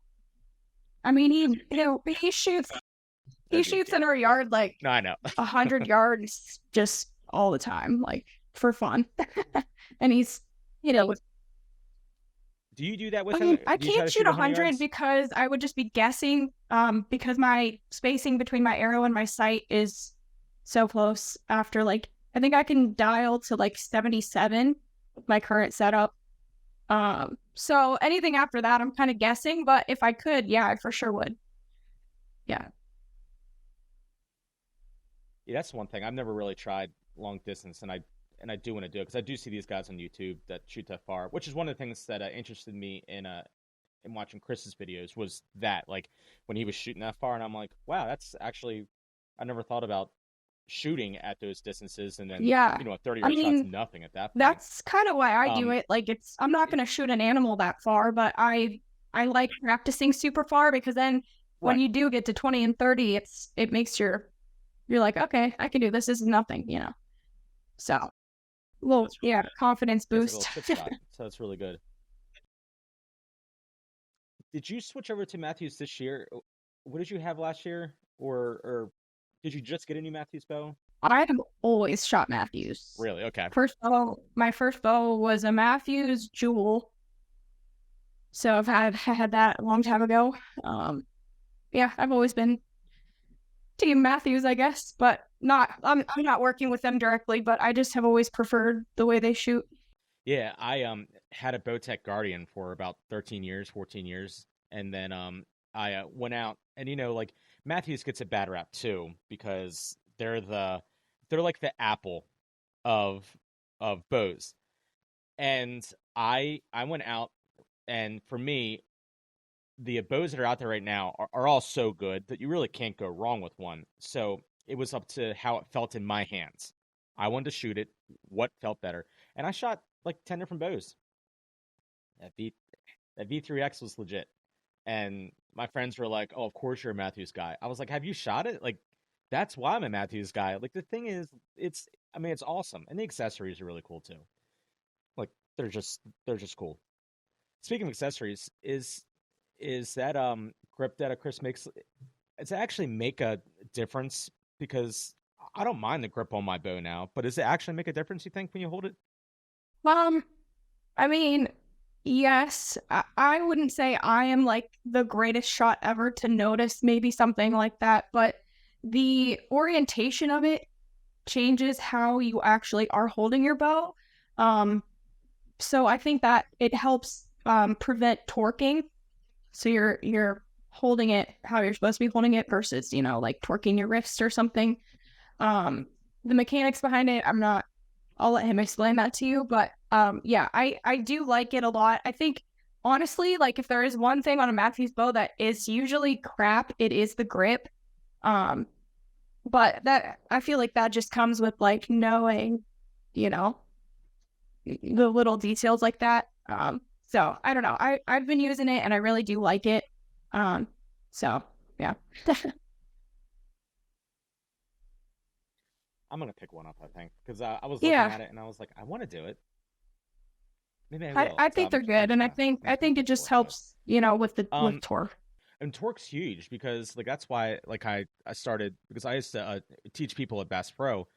I mean, he That dude, shoots yeah. in our Yeah. yard like No, I know. 100 yards just all the time, like for fun. And he's, you know, Do you do that with I him? mean, I Do you try can't to shoot shoot 100 100 yards? because I would just be guessing. Because my spacing between my arrow and my sight is so close. After like, I think I can dial to like 77 with my current setup. So anything after that, I'm kind of guessing. But if I could, yeah, I for sure would. Yeah. Yeah, that's one thing. I've never really tried long distance, and I do want to do it because I do see these guys on YouTube that shoot that far, which is one of the things that interested me in watching Chris's videos was that like when he was shooting that far, and I'm like, wow, that's actually I never thought about shooting at those distances, and then Yeah. a 30 I yard shot's mean, nothing at that point. that's kind of why I do Um, it. Like I'm not going to shoot an animal that far, but I like practicing super far because then when right. you do get to 20 and 30, it makes you're like, okay, I can do this. This is nothing, So, well, That's really yeah, good. confidence Yeah, it's like a boost. little chip shot, so that's really good. Did you switch over to Matthews this year? What did you have last year, or did you just get a new Matthews bow? I have always shot Matthews. Really? Okay. My first bow was a Matthews Jewel. So had that a long time ago. Yeah, I've always been Team Matthews, I guess, but not. I'm not working with them directly, but I just have always preferred the way they shoot. Yeah, I had a Bowtech Guardian for about 13 years, 14 years, and then I went out and like Matthews gets a bad rap too because they're like the Apple of bows. And I went out, and for me, the bows that are out there right now are all so good that you really can't go wrong with one. So it was up to how it felt in my hands. I wanted to shoot it, what felt better, and I shot like 10 different bows. That V that V3X was legit, and my friends were like, "Oh, of course you're a Matthews guy." I was like, "Have you shot it?" Like, that's why I'm a Matthews guy. Like the thing is, I mean, it's awesome, and the accessories are really cool too. Like they're just cool. Speaking of accessories, is that grip that a Chris makes? Does it actually make a difference? Because I don't mind the grip on my bow now, but does it actually make a difference? You think when you hold it? Um, I mean, yes, I wouldn't say I am like the greatest shot ever to notice maybe something like that, but the orientation of it changes how you actually are holding your bow. Um, so I think that it helps prevent torquing. So you're holding it how you're supposed to be holding it versus, like torquing your wrist or something. Um, the mechanics behind it, I'll let him explain that to you. But yeah, I do like it a lot. I think honestly, like if there is one thing on a Matthews bow that is usually crap, it is the grip. Um, but that I feel like that just comes with like knowing, you know, the little details like that. So I don't know. I've been using it and I really do like it. Um, so yeah. I'm gonna pick one up, I think, because I was looking Yeah, at it and I was like, I want to do it. Maybe I I, will. I So think they're I'm good, and I just gonna think it pick just torque up. helps, with the with Um, torque. and torque's huge because like that's why like I started because I used to teach people at Bass Pro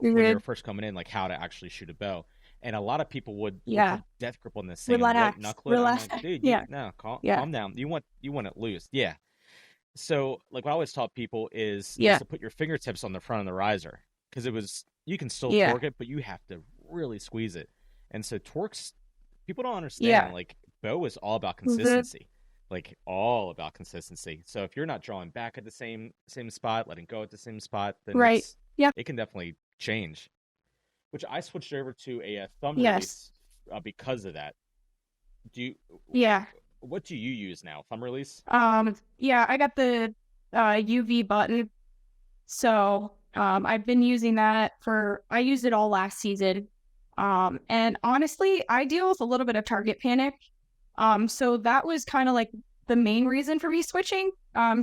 You're when they were good. first coming in like how to actually shoot a bow, and a lot of people would Yeah. put death grip on this thing and white Relax. knuckle it. I'm Relax. like, dude, you Yeah. no Yeah. calm down. You want it loose, yeah. So like what I always taught people is Yeah. to put your fingertips on the front of the riser because it was you can still Yeah. torque it, but you have to really squeeze it. And so torques, people don't understand. Yeah. Like bow is all about Mhm. consistency, like all about consistency. So if you're not drawing back at the same spot, letting go at the same spot, then Right. Yeah. it can definitely change. Which I switched over to a thumb Yes. release because of that. Do you Yeah. what do you use now? Thumb release? Yeah, I got the UV button. So I've been using that I used it all last season. And honestly, I deal with a little bit of target panic. So that was kind of like the main reason for me switching,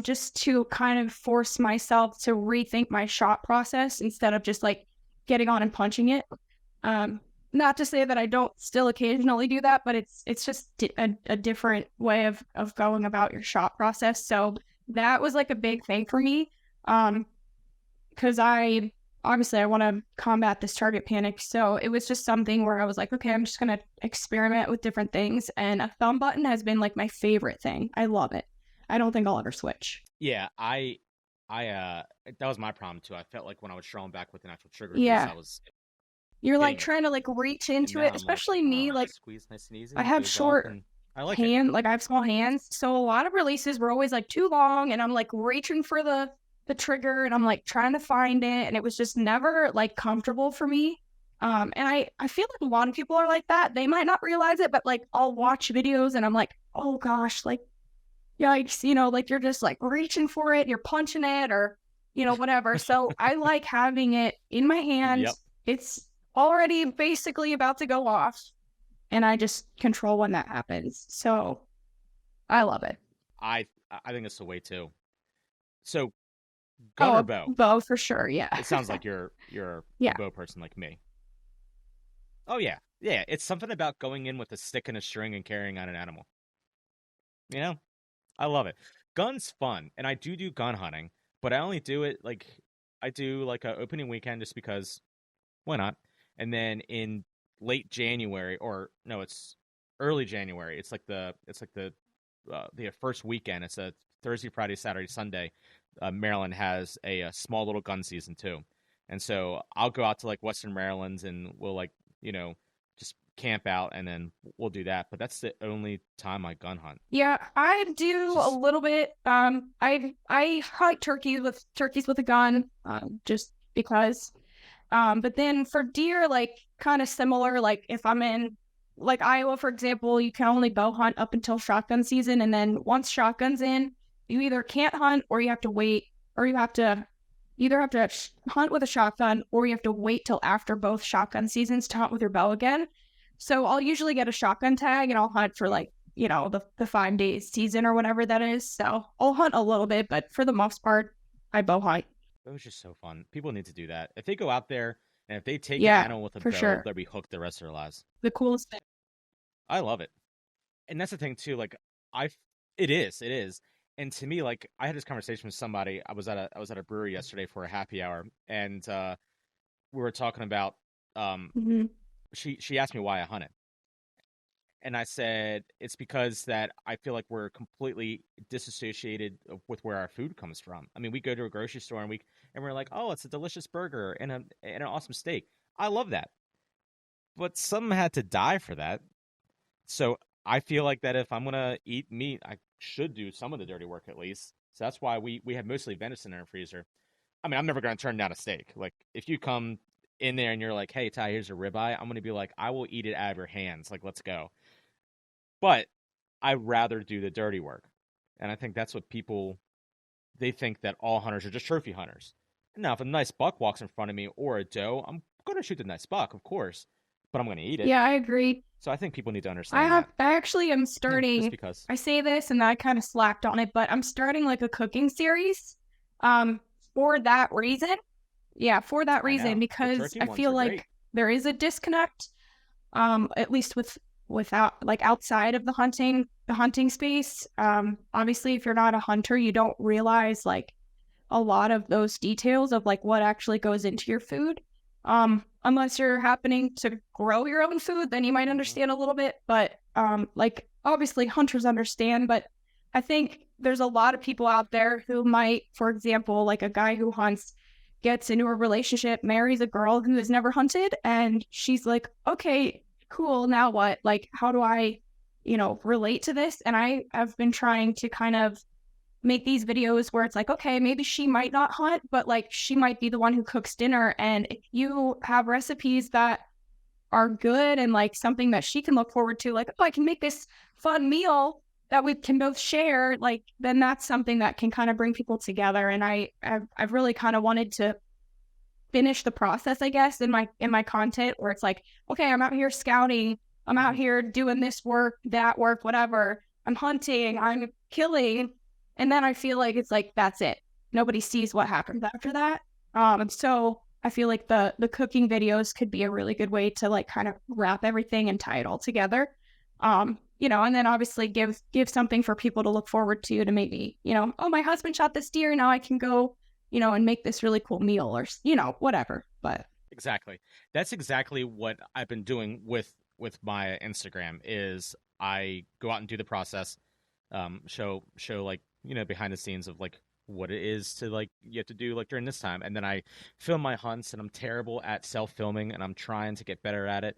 just to kind of force myself to rethink my shot process instead of just like getting on and punching it. Um, Not to say that I don't still occasionally do that, but it's just a different way of going about your shot process. So that was like a big thing for me. Because I obviously I want to combat this target panic. So it was just something where I was like, okay, I'm just gonna experiment with different things. And a thumb button has been like my favorite thing. I love it. I don't think I'll ever switch. Yeah, I that was my problem too. I felt like when I was throwing back with an actual trigger release, Yeah. I was You're like hitting it. trying to like reach And into now it, I'm like, especially oh, me. I Like just squeeze nice and easy, I it have goes off, short and I like it. I have small hands. So a lot of releases were always like too long and I'm like reaching for the trigger and I'm like trying to find it and it was just never like comfortable for me. And I feel like a lot of people are like that. They might not realize it, but like I'll watch videos and I'm like, oh gosh, like yikes, like you're just like reaching for it, you're punching it or whatever. So I like having it in my hand. Yep, It's already basically about to go off and I just control when that happens. So I love it. I think it's the way too. So gun Oh, or a bow? bow for sure. Yeah. It sounds like you're a Yeah. bow person like me. Oh yeah, yeah. It's something about going in with a stick and a string and carrying on an animal. You know, I love it. Gun's fun, and I do gun hunting, but I only do it like I do like a opening weekend just because why not? And then in late January, or no, it's early January. It's like the first weekend. It's a Thursday, Friday, Saturday, Sunday. Maryland has a small little gun season too, and so I'll go out to like Western Maryland's and we'll like you know just camp out and then we'll do that. But that's the only time I gun hunt. Yeah, I do a Just little bit. I hunt turkeys with a gun, just because. But then for deer, like kind of similar. Like if I'm in like Iowa, for example, you can only bow hunt up until shotgun season, and then once shotgun's in, you either can't hunt or you have to wait, or you have to either have to hunt with a shotgun or you have to wait till after both shotgun seasons to hunt with your bow again. So I'll usually get a shotgun tag and I'll hunt for like, the 5 days season or whatever that is. So I'll hunt a little bit, but for the most part, I bow hunt. It was just so fun. People need to do that. If they go out there and if they take an Yeah, animal with a for bow, sure. they'll be hooked the rest of their lives. The coolest thing. I love it. And that's the thing too. Like I, it is. And to me, like I had this conversation with somebody. I was at a brewery yesterday for a happy hour, and we were talking about. Um, Mm-hmm. she asked me why I hunted, and I said it's because that I feel like we're completely disassociated with where our food comes from. I mean, we go to a grocery store and we're like, oh, it's a delicious burger and an awesome steak. I love that, but some had to die for that. So I feel like that if I'm gonna eat meat, I should do some of the dirty work at least. So that's why we have mostly venison in our freezer. I mean, I'm never gonna turn down a steak. Like if you come in there and you're like, "Hey, Ty, here's a ribeye," I'm gonna be like, "I will eat it out of your hands. Like, let's go." But I'd rather do the dirty work, and I think that's what people they think that all hunters are just trophy hunters. Now, if a nice buck walks in front of me or a doe, I'm gonna shoot the nice buck, of course, but I'm gonna eat it. Yeah, I agree. So I think people need to I understand have that. I actually am Yeah, just starting because. I say this and I kind of slacked on it, but I'm starting like a cooking series um for that reason. Yeah, for that I reason know. The because turkey I ones feel are great. like there is a disconnect at least without like outside of the hunting space. Obviously if you're not a hunter, you don't realize like a lot of those details of like what actually goes into your food. Unless you're happening to grow your own food, then you might Hmm. understand a little bit. But like obviously hunters understand, but I think there's a lot of people out there who might, for example, like a guy who hunts gets into a relationship, marries a girl who has never hunted, and she's like, okay, cool, now what? Like, how do I, relate to this? And I have been trying to kind of make these videos where it's like, okay, maybe she might not hunt, but like she might be the one who cooks dinner. And if you have recipes that are good and like something that she can look forward to, like, oh, I can make this fun meal that we can both share, like, then that's something that can kind of bring people together. And I've really kind of wanted to finish the process, I guess, in my content where it's like, okay, I'm out here scouting, I'm out Hmm. here doing this work, that work, whatever. I'm hunting, I'm killing, and then I feel like it's like that's it. Nobody sees what happens after that. So I feel like the cooking videos could be a really good way to like kind of wrap everything and tie it all together. And then obviously give something for people to look forward to maybe, oh, my husband shot this deer, now I can go and make this really cool meal or, whatever. But Exactly. That's exactly what I've been doing with my Instagram is I go out and do the process, show like, behind the scenes of like what it is to like you have to do like during this time. And then I film my hunts and I'm terrible at self-filming and I'm trying to get better at it.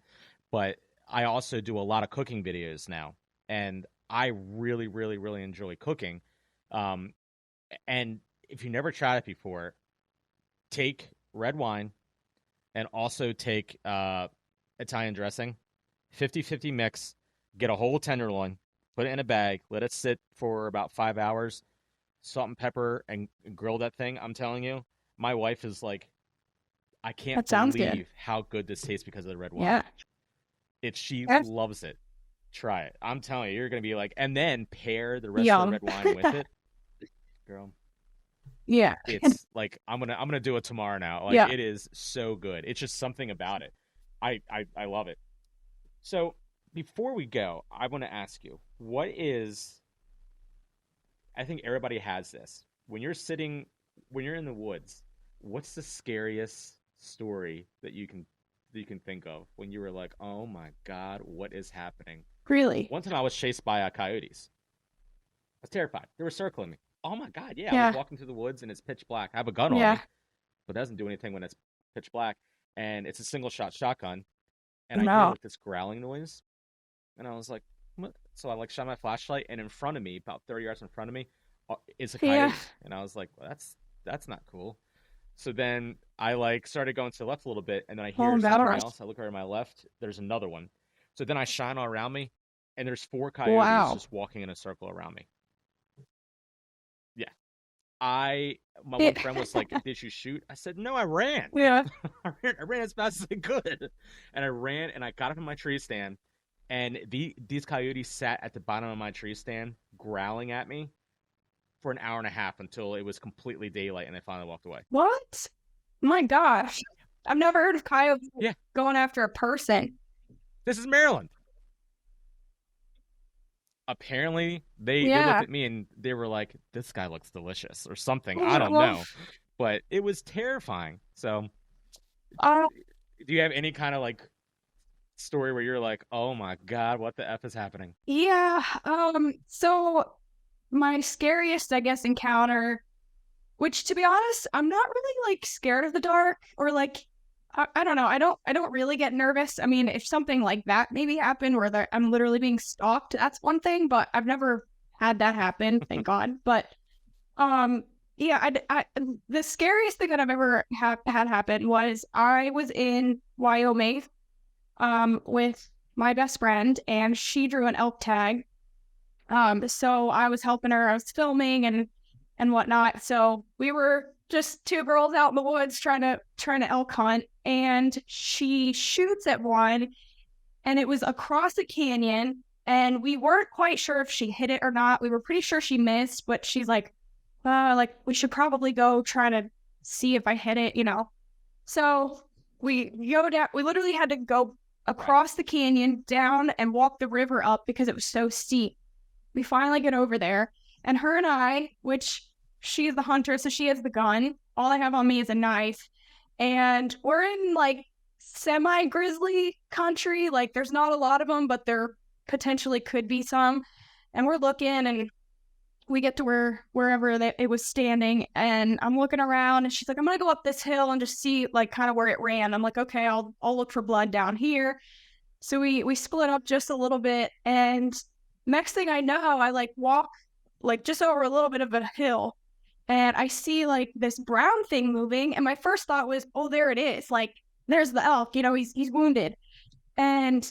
But I also do a lot of cooking videos now. And I really, really, really enjoy cooking. Um, and if you never tried it before, take red wine and also take Italian dressing, 50-50 mix, get a whole tenderloin, put it in a bag, let it sit for about 5 hours, salt and pepper, and grill that thing. I'm telling you, my wife is like, I can't that sounds good. believe how good this tastes because of the red wine. Yeah. She Yes. loves it. Try it. I'm telling you, you're gonna be like, and then pair the rest of the Yum. red wine with it, girl. Yeah. It's like I'm gonna do it tomorrow now. Like Yeah. it is so good. It's just something about it. I love it. So before we go, I want to ask you, what is I think everybody has this. When you're in the woods, what's the scariest story that you can think of when you were like, "Oh my God, what is happening?" Really. One time I was chased by coyotes. I was terrified. They were circling me. Oh my God, yeah, I was Yeah. walking through the woods and it's pitch black. I have a gun on Yeah. me, but it doesn't do anything when it's pitch black. And it's a single shot shotgun. And I hear No. like this growling noise. And I was like, what? So I like shine my flashlight, and in front of me, about 30 yards in front of me, is a Yeah. coyote. And I was like, well, that's not cool. So then I like started going to the left a little bit, and then I Home hear battle something rush. else. I look over to my left, there's another one. So then I shine all around me, and there's four coyotes Wow. just walking in a circle around me. Yeah. My Yeah. one friend was like, "Did you shoot?" I said, "No, I ran. Yeah. I ran as fast as I could." And I ran and I got up in my tree stand, and these coyotes sat at the bottom of my tree stand growling at me for an hour and a half until it was completely daylight and they finally walked away. What? My gosh. I've never heard of coyotes Yeah, going after a person. this is Maryland. Apparently, they looked Yeah. at me and they were like, "This guy looks delicious" or something. I don't Well, know, but it was terrifying. So, uh, do you have any kind of like story where you're like, "Oh my God, what the f is happening?" yeah. So my scariest, I guess, encounter, which to be honest, I'm not really like scared of the dark or like I don't know. I don't really get nervous. I mean, if something like that maybe happened where I'm literally being stalked, that's one thing, but I've never had that happen, thank God. But um yeah, the scariest thing that I've ever had happen was I was in Wyoming with my best friend and she drew an elk tag. So I was helping her, I was filming and whatnot. So we were just two girls out in the woods trying to elk hunt, and she shoots at one, and it was across a canyon, and we weren't quite sure if she hit it or not. We were pretty sure she missed, but she's like we should probably go try to see if I hit it, you know. So we go down. We literally had to go Right. across the canyon, down, and walk the river up because it was so steep. We finally get over there, and her and I, which she is the hunter, so she has the gun. All I have on me is a knife, and we're in like semi grizzly country. Like there's not a lot of them, but there potentially could be some. And we're looking, and we get to wherever it was standing, and I'm looking around, and she's like, "I'm gonna go up this hill and just see like kind of where it ran." I'm like, "Okay, I'll look for blood down here." So we split up just a little bit, and next thing I know, I like walk like just over a little bit of a hill, and I see like this brown thing moving, and my first thought was, "Oh, there it is. Like there's the elk, you know, he's wounded." And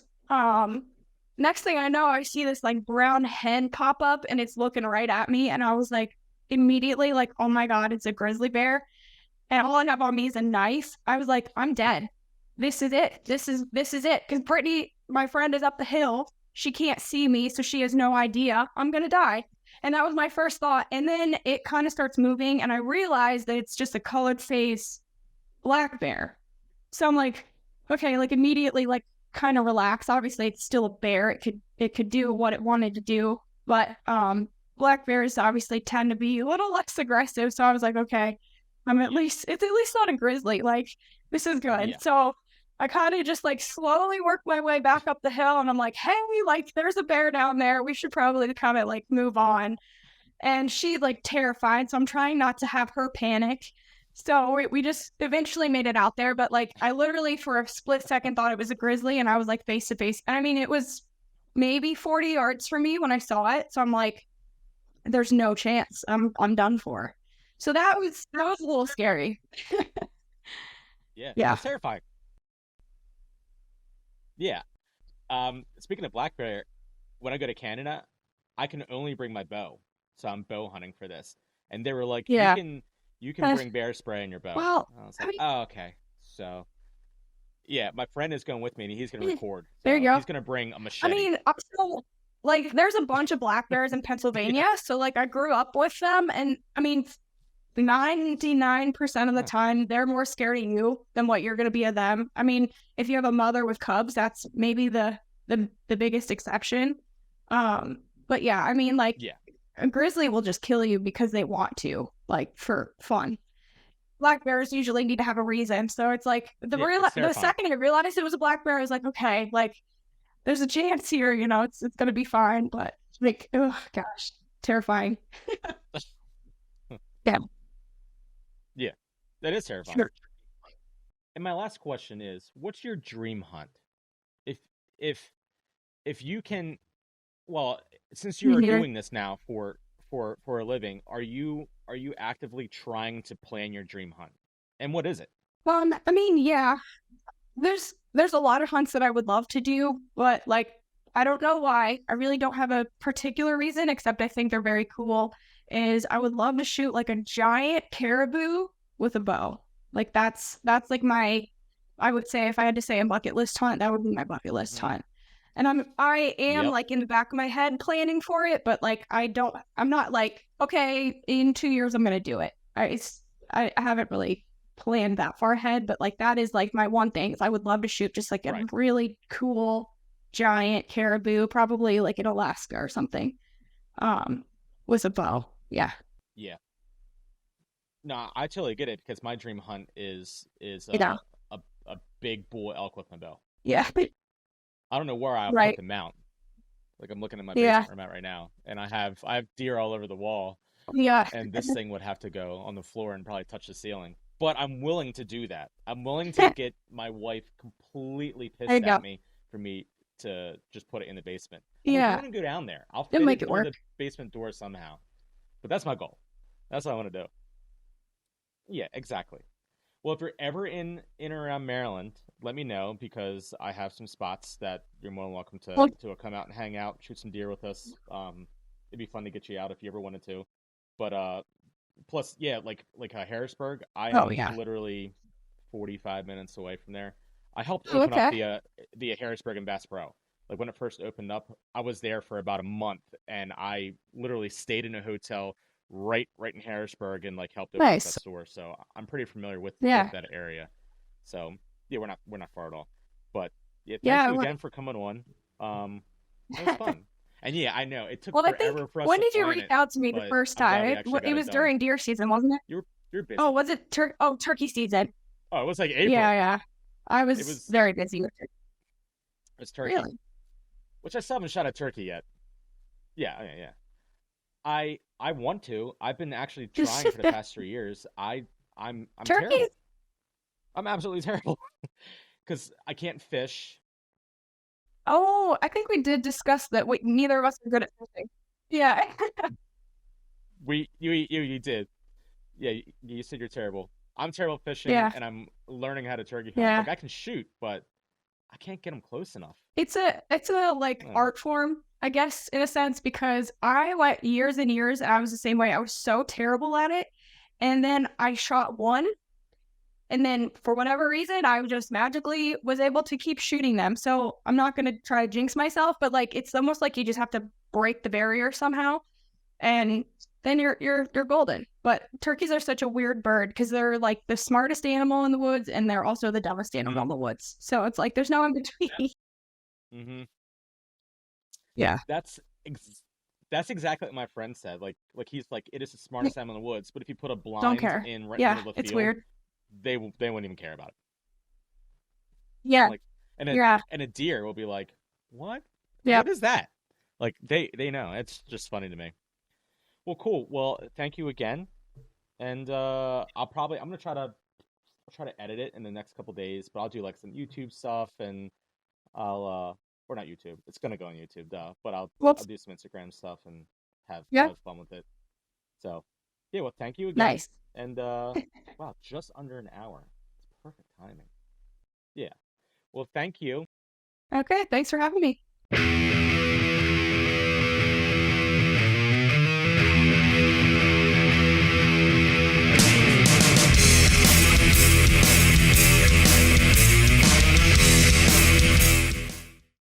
next thing I know, I see this like brown hen pop up and it's looking right at me, and I was like immediately like, "Oh my God, it's a grizzly bear." And all I have on me is a knife. I was like, "I'm dead. This is it. This is it." Because Brittany, my friend, is up the hill. She can't see me, so she has no idea I'm gonna die. And that was my first thought. And then it kind of starts moving, and I realize that it's just a colored face black bear. So I'm like, okay, like immediately, like kind of relax. Obviously, it's still a bear. It could do what it wanted to do, but black bears obviously tend to be a little less aggressive. So I was like, okay, Yeah. it's at least not a grizzly. Like this is good. Yeah. So I kind of just like slowly work my way back up the hill, and I'm like, hey, like there's a bear down there. We should probably kind of like move on. And she's like terrified, so I'm trying not to have her panic. So we just eventually made it out there, but like I literally for a split second thought it was a grizzly, and I was like face to face. And I mean, it was maybe 40 yards from me when I saw it, so I'm like, there's no chance. I'm done for. So that was a little scary. Yeah. Yeah. That's terrifying. Yeah. Speaking of black bear, when I go to Canada, I can only bring my bow. So I'm bow hunting for this. And they were like, Yeah. you can bring bear spray in your bow. Well, And I was I like, mean, "Oh, okay." So, yeah, my friend is going with me and he's going to eh, record. there you So, go. he's going to bring a I machete. mean, so like there's a bunch of black bears in Yeah. Pennsylvania, so like I grew up with them, and I mean 99% of the Huh. time they're more scared of you than what you're going to be of them. I mean, if you have a mother with cubs, that's maybe the biggest exception. But yeah, I mean, like Yeah. a grizzly will just kill you because they want to, like for fun. Black bears usually need to have a reason, so it's like Yeah, it's the terrifying. second I realized it was a black bear, I was like, okay, like there's a chance here, you know, it's gonna be fine. But like, oh gosh, terrifying. Yeah, Yeah. That is terrifying. sure. And my last question is, what's your dream hunt? If if if you can, well, since you are Here. doing this now for a living, are you actively trying to plan your dream hunt? And what is it? I mean, yeah. there's a lot of hunts that I would love to do, but like I don't know why. I really don't have a particular reason, except I think they're very cool. Is I would love to shoot like a giant caribou with a bow. Like that's like my, I would say if I had to say a bucket list hunt, that would be my bucket list Hmm. hunt. And I am Yep. like in the back of my head planning for it, but like I'm not like, okay, in 2 years I'm gonna do it. I haven't really planned that far ahead, but like that is like my one thing is I would love to shoot just like a Right. really cool giant caribou, probably like in Alaska or something. Um, with a bow. Yeah. Yeah. No, I totally get it because my dream hunt is Yeah. a big bull elk with my bow. Yeah. I don't know where I'll put Right. the mount. Like I'm looking in my Yeah. basement where I'm at right now, and I have deer all over the wall, Yeah. and this thing would have to go on the floor and probably touch the ceiling. But I'm willing to do that. I'm willing to get my wife completely There you pissed at go. me for me to just put it in the basement. I'm like, you Yeah. want to go down there? I'll It'll fit make it it through work. the basement door somehow. But that's my goal. That's what I want to do. Yeah, exactly. Well, if you're ever in or around Maryland, let me know because I have some spots that you're more than welcome Well, to come out and hang out, shoot some deer with us. It'd be fun to get you out if you ever wanted to. But plus, yeah, like Harrisburg, I oh am yeah. literally 45 minutes away from there. I helped Oh, open up okay. the Harrisburg and Bass Pro. Like when it first opened up, I was there for about a month, and I literally stayed in a hotel right in Harrisburg and like helped open up that Nice. store. So I'm pretty familiar with Yeah. that area. So yeah, we're not far at all. But yeah, thank Yeah. you again for coming on. It was fun. And yeah, I know it took Well, I think forever for us when to did you plan reach it, out to me the but first I'm glad time? we It, actually it got it was done. during deer season, wasn't it? You're Oh, busy. was it turkey season? Oh, it was like Yeah, April. yeah. I It was was very busy with it. it's turkey, Really? which I still haven't shot a turkey yet. Yeah, yeah, yeah. I want to. I've been actually trying for the past 3 years. I'm Turkeys? terrible. I'm absolutely terrible because I can't fish. Oh, I think we did discuss that. We neither of us are good at fishing. Yeah. You did. Yeah, you said you're terrible. I'm terrible fishing, Yeah. and I'm learning how to turkey hunt. Yeah. Like I can shoot, but I can't get them close enough. It's a like Uh, art form, I guess, in a sense, because I went years and years and I was the same way. I was so terrible at it. And then I shot one, and then for whatever reason, I just magically was able to keep shooting them. So I'm not gonna try to jinx myself, but like it's almost like you just have to break the barrier somehow, and then you're golden. But turkeys are such a weird bird because they're like the smartest animal in the woods, and they're also the dumbest animal in the woods. So it's like there's no in between. hmm Yeah. That's that's exactly what my friend said. Like he's like it is the smartest animal in the woods, but if you put a Don't blind care. in right in the Yeah, middle of the it's field, weird. they wouldn't even care about it. Yeah, Like yeah, and a deer will be like, "What? yeah. What is that?" Like they know. It's just funny to me. Well, cool. Well, thank you again. And I'm gonna try to edit it in the next couple days, but I'll do like some YouTube stuff and I'll or not YouTube. It's gonna go on YouTube, duh. But I'll Whoops. do some Instagram stuff and Yeah, have fun with it. So yeah, well, thank you again. nice. And wow, just under an hour. It's perfect timing. Yeah. Well, thank you. Okay, thanks for having me.